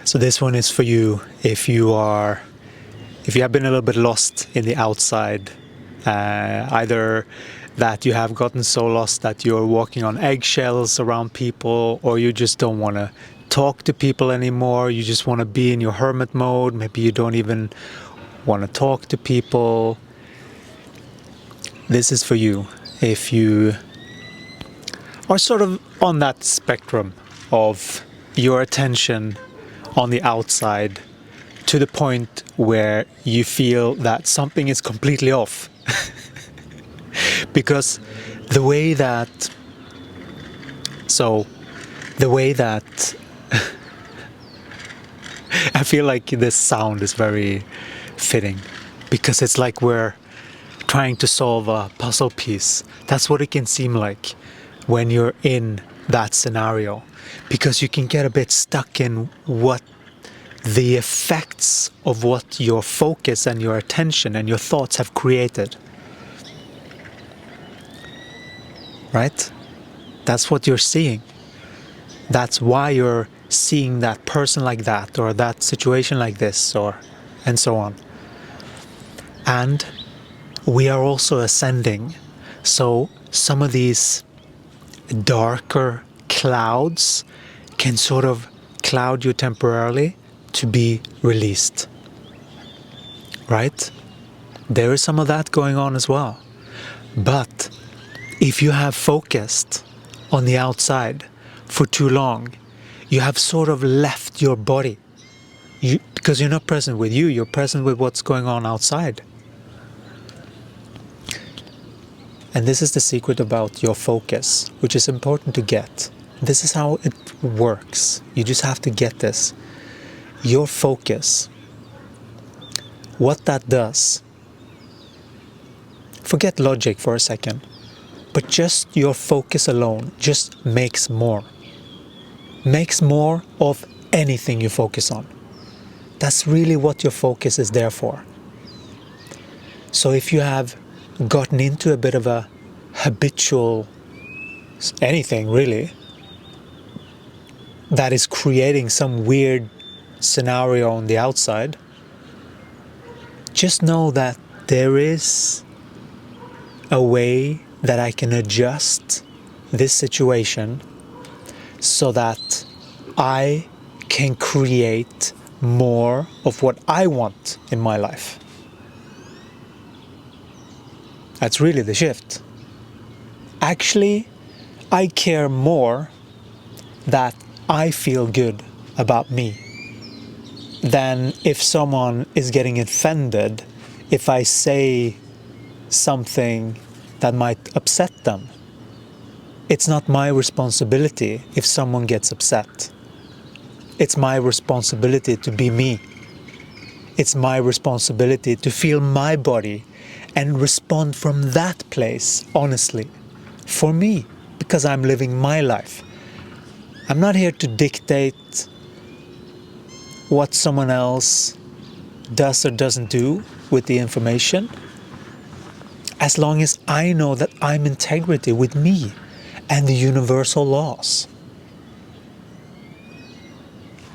So this one is for you if you have been a little bit lost in the outside, either that you have gotten so lost that you're walking on eggshells around people, or you just don't want to talk to people anymore, you just want to be in your hermit mode, maybe you don't even want to talk to people. This is for you if you are sort of on that spectrum of your attention on the outside to the point where you feel that something is completely off. Because the way that I feel like this sound is very fitting, because it's like we're trying to solve a puzzle piece. That's what it can seem like when you're in that scenario, because you can get a bit stuck in what the effects of what your focus and your attention and your thoughts have created. Right? That's what you're seeing. That's why you're seeing that person like that, or that situation like this, and so on. And we are also ascending. So some of these darker clouds can sort of cloud you temporarily to be released. Right? There is some of that going on as well. But if you have focused on the outside for too long, you have sort of left your body. Because you're not present with you, you're present with what's going on outside. And this is the secret about your focus, which is important to get. This is how it works. You just have to get this. Your focus, what that does, forget logic for a second, but just your focus alone just makes more. Makes more of anything you focus on. That's really what your focus is there for. So if you have gotten into a bit of a habitual anything really that is creating some weird scenario on the outside, just know that there is a way that I can adjust this situation so that I can create more of what I want in my life. That's really the shift. Actually, I care more that I feel good about me than if someone is getting offended if I say something that might upset them. It's not my responsibility if someone gets upset. It's my responsibility to be me. It's my responsibility to feel my body and respond from that place, honestly, for me, because I'm living my life. I'm not here to dictate what someone else does or doesn't do with the information, as long as I know that I'm in integrity with me and the universal laws.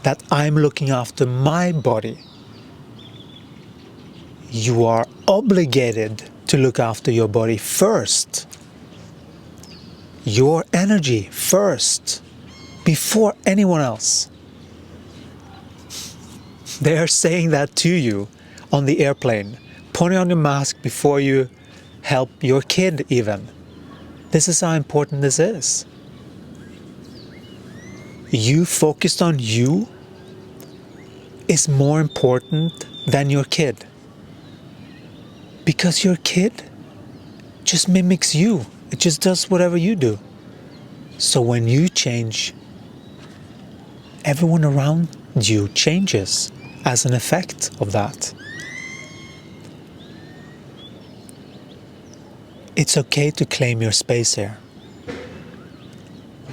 That I'm looking after my body. You are obligated to look after your body first. Your energy first, before anyone else. They are saying that to you on the airplane, putting on your mask before you help your kid even. This is how important this is. You focused on you is more important than your kid. Because your kid just mimics you. It just does whatever you do. So when you change, everyone around you changes as an effect of that. It's okay to claim your space here.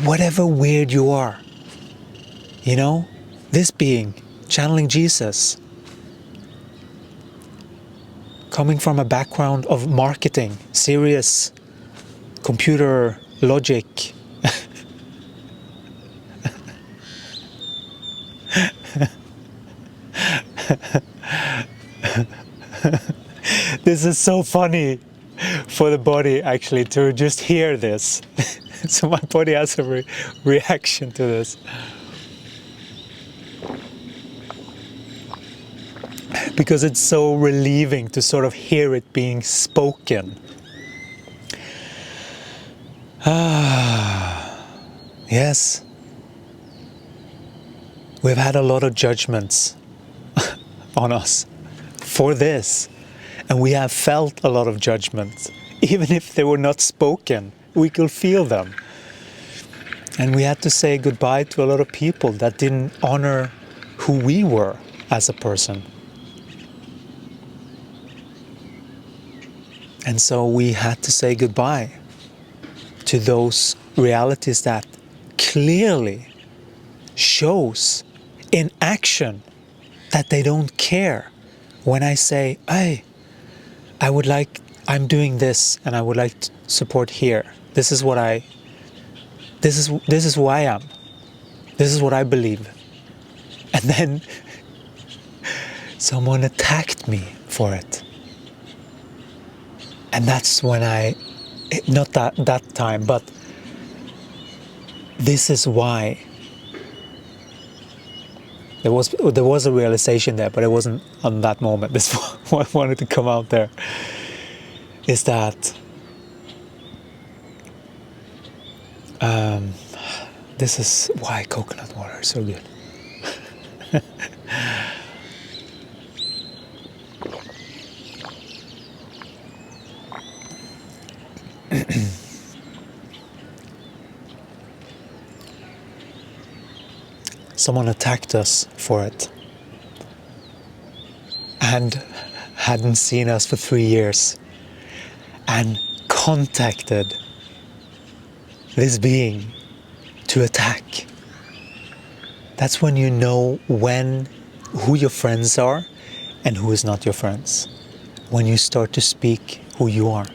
Whatever weird you are. You know, this being, channeling Jesus, coming from a background of marketing, serious computer logic, This is so funny for the body actually to just hear this. So my body has a reaction to this. Because it's so relieving to sort of hear it being spoken. Yes. We've had a lot of judgments on us for this. And we have felt a lot of judgments. Even if they were not spoken, we could feel them. And we had to say goodbye to a lot of people that didn't honor who we were as a person. And so we had to say goodbye to those realities that clearly shows in action that they don't care. When I say, hey, I'm doing this and I would like to support here. This is who I am. This is what I believe. And then someone attacked me for it. And that's when not that time, but this is why. There was a realization there, but it wasn't on that moment. This is what I wanted to come out there. Is that this is why coconut water is so good. Someone attacked us for it and hadn't seen us for 3 years and contacted this being to attack. That's when you know who your friends are and who is not your friends. When you start to speak who you are.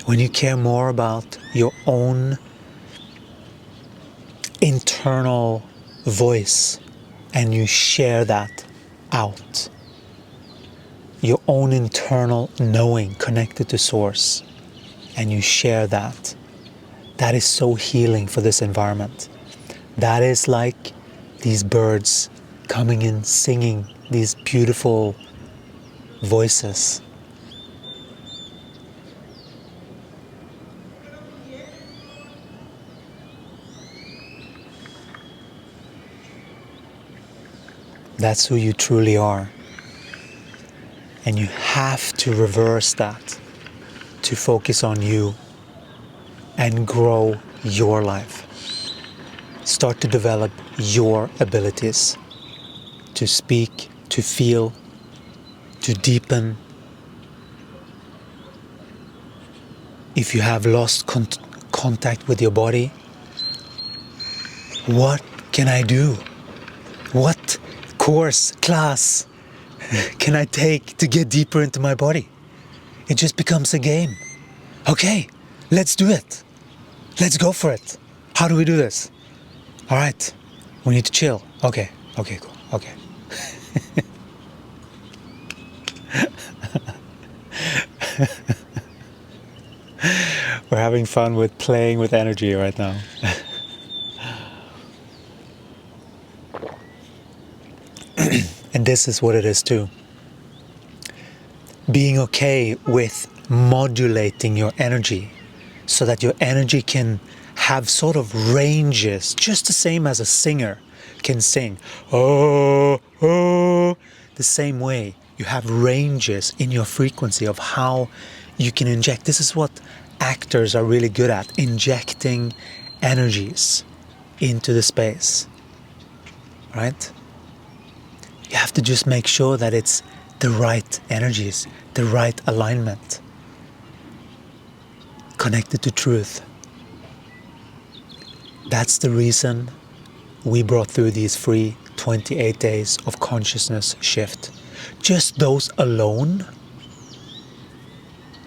When you care more about your own internal voice and you share that out. Your own internal knowing connected to source, and you share that. That is so healing for this environment. That is like these birds coming in singing these beautiful voices. That's who you truly are. And you have to reverse that to focus on you and grow your life. Start to develop your abilities to speak, to feel, to deepen. If you have lost contact with your body, what can I do? What class can I take to get deeper into my body? It just becomes a game. Okay, let's do it. Let's go for it. How do we do this? All right, we need to chill. Okay, cool, okay. We're having fun with playing with energy right now. And this is what it is too. Being okay with modulating your energy so that your energy can have sort of ranges, just the same as a singer can sing. Oh, oh. The same way you have ranges in your frequency of how you can inject. This is what actors are really good at, injecting energies into the space, right? You have to just make sure that it's the right energies, the right alignment, connected to truth. That's the reason we brought through these free 28 days of consciousness shift. Just those alone,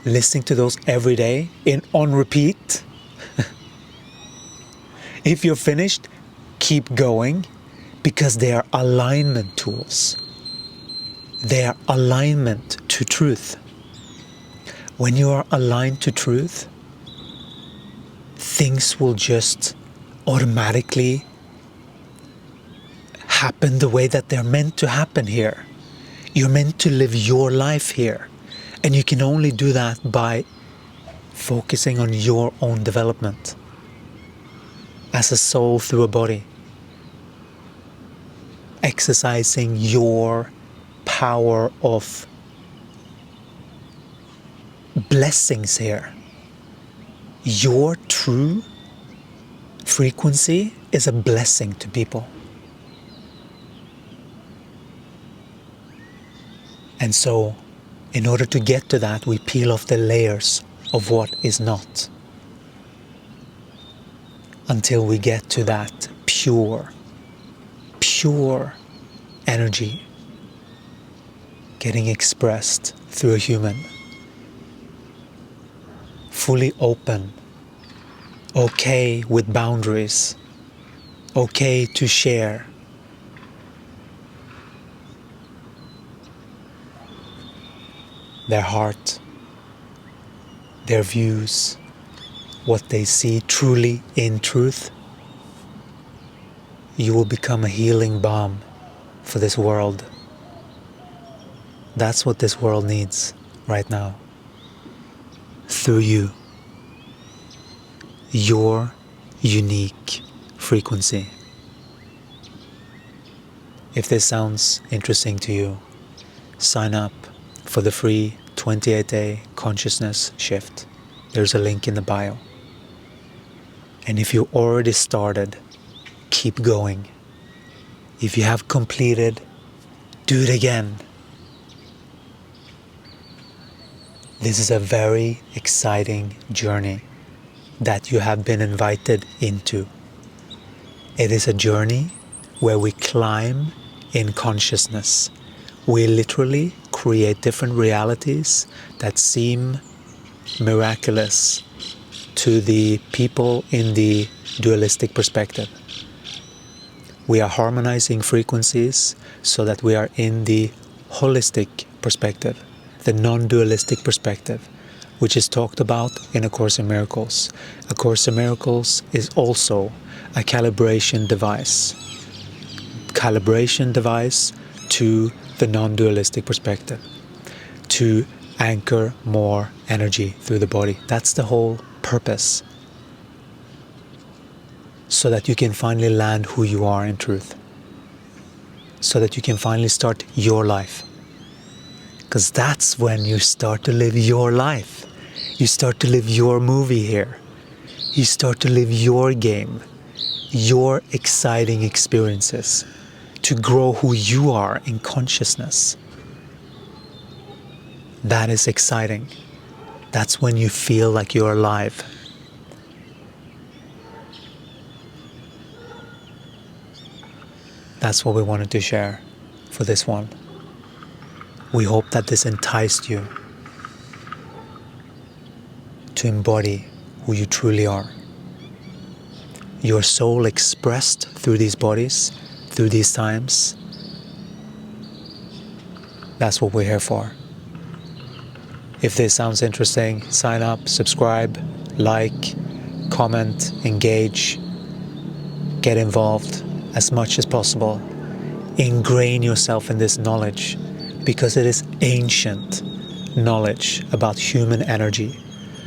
listening to those every day on repeat. If you're finished, keep going, because they are alignment tools. They are alignment to truth. When you are aligned to truth, things will just automatically happen the way that they're meant to happen here. You're meant to live your life here. And you can only do that by focusing on your own development as a soul through a body. Exercising your power of blessings here. Your true frequency is a blessing to people. And so, in order to get to that, we peel off the layers of what is not, until we get to that pure energy getting expressed through a human, fully open, okay with boundaries, okay to share. Their heart, their views, what they see truly in truth. You will become a healing balm for this world. That's what this world needs right now. Through you. Your unique frequency. If this sounds interesting to you, sign up for the free 28-day consciousness shift. There's a link in the bio. And if you already started, keep going. If you have completed, do it again. This is a very exciting journey that you have been invited into. It is a journey where we climb in consciousness. We literally create different realities that seem miraculous to the people in the dualistic perspective. We are harmonizing frequencies so that we are in the holistic perspective, the non-dualistic perspective, which is talked about in A Course in Miracles. A Course in Miracles is also a calibration device. Calibration device to the non-dualistic perspective, to anchor more energy through the body. That's the whole purpose. So that you can finally land who you are in truth. So that you can finally start your life. Because that's when you start to live your life. You start to live your movie here. You start to live your game. Your exciting experiences. To grow who you are in consciousness. That is exciting. That's when you feel like you're alive. That's what we wanted to share for this one. We hope that this enticed you to embody who you truly are. Your soul expressed through these bodies, through these times. That's what we're here for. If this sounds interesting, sign up, subscribe, like, comment, engage, get involved as much as possible. Ingrain yourself in this knowledge, because it is ancient knowledge about human energy,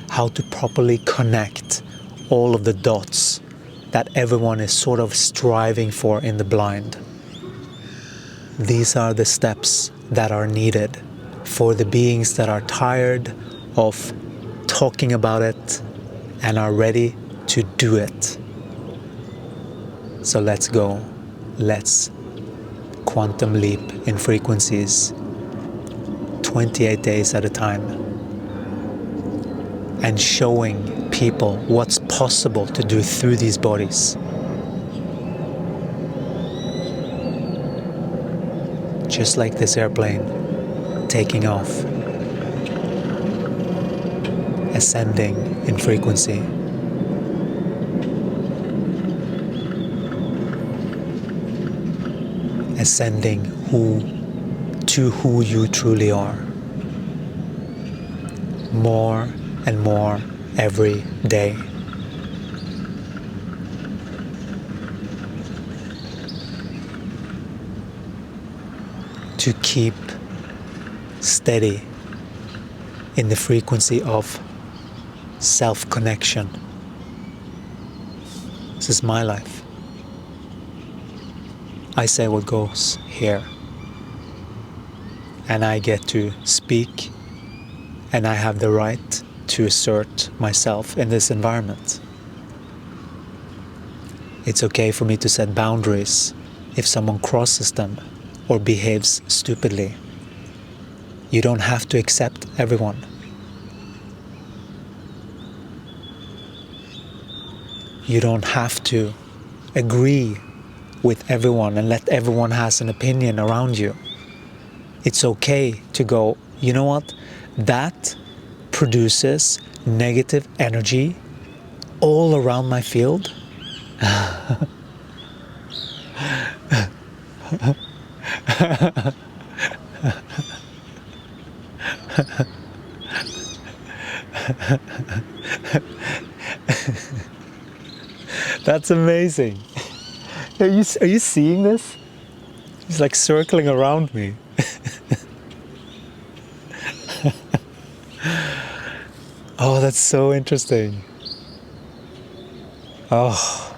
how to properly connect all of the dots that everyone is sort of striving for in the blind. These are the steps that are needed for the beings that are tired of talking about it and are ready to do it. So let's go. Let's quantum leap in frequencies 28 days at a time, and showing people what's possible to do through these bodies. Just like this airplane taking off, ascending in frequency. Ascending who to who you truly are. More and more every day. To keep steady in the frequency of self-connection. This is my life. I say what goes here. And I get to speak, and I have the right to assert myself in this environment. It's okay for me to set boundaries if someone crosses them or behaves stupidly. You don't have to accept everyone. You don't have to agree with everyone and let everyone has an opinion around you. It's okay to go, you know what? That produces negative energy all around my field. That's amazing. Are you seeing this? He's like circling around me. Oh, that's so interesting. Oh.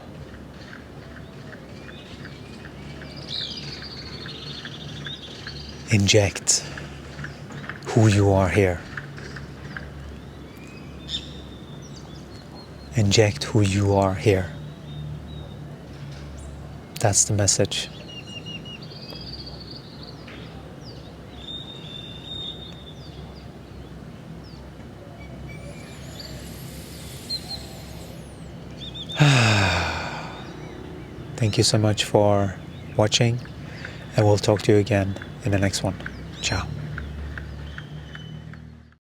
Inject who you are here. Inject who you are here. That's the message. Thank you so much for watching, and we'll talk to you again in the next one. Ciao.